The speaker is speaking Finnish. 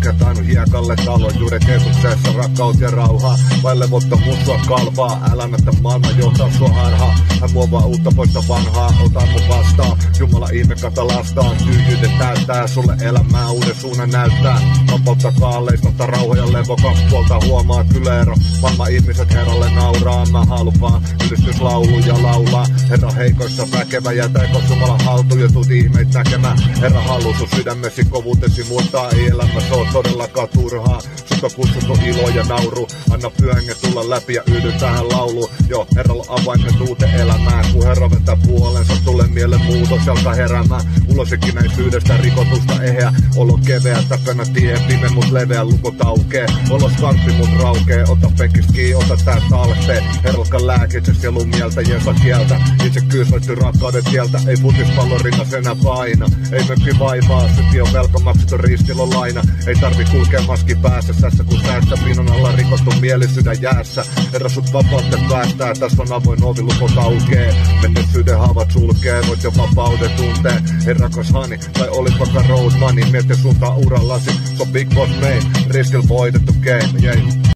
Mikä tainnut hiekalle talon juuret Jeesuksessa, rakkaus ja rauhaa. Vai levottomuus sua kalpaa, älä näytä maailman johtaa sua harhaa. Hän muovaa uutta poista vanhaa, ota mun vastaan. Jumala ihme kata lastaan, tyhjyyden täyttää. Sulle elämää uuden suunnan näyttää. Vapautta kaaleista, rauha ja levo, kaksi puolta huomaat kyllä ero. Maailman ihmiset Herralle nauraa, mä haluan ylistyslauluja laulaa. Herra heikoissa väkevä, jätäikö Jumala haltuun ja tuut ihmeet näkemään. Herra haluu sun sydämesi, kovuutesi muuttaa, ei elämässä oo todellakaan turhaa. Sut on kutsuttu ilo ja nauru, anna pyhänge tulla läpi ja yhdy tähän lauluun. Joo, Herralla avaimet uuteen elämään, kun Herra vetää puolensa, tulee mielen muutos, alkaa heräämään. Ulos ikinäisyydestä, rikotusta eheä, olo keveä, takana tie, pime mut leveä, lukot aukee. Olo skarppi mut raukee, ota penkistä kiinni, ota tää talteen. Herralka lääkitse sielun mieltä, jensa kieltä. Itse kyyslätty rakkauden tieltä, ei futispallon rinnas enää paina. Ei mökki vaivaa, synti on velka, maksettu ristillä on laina. Ei tarvi kulkea maski päässä, sässä kun säässä, pinon alla rikottu mieli sydän jäässä. Herra sut vapautta päästää, tässä on avoin ovi, lukot aukee. Menneisyyden haavat sulkee, voit jo vapauden tuntee. Hei rakas hani, tai olit vaikka road money, mieti suuntaan urallasi. So big boss main, ristillä voitettu game, yeah.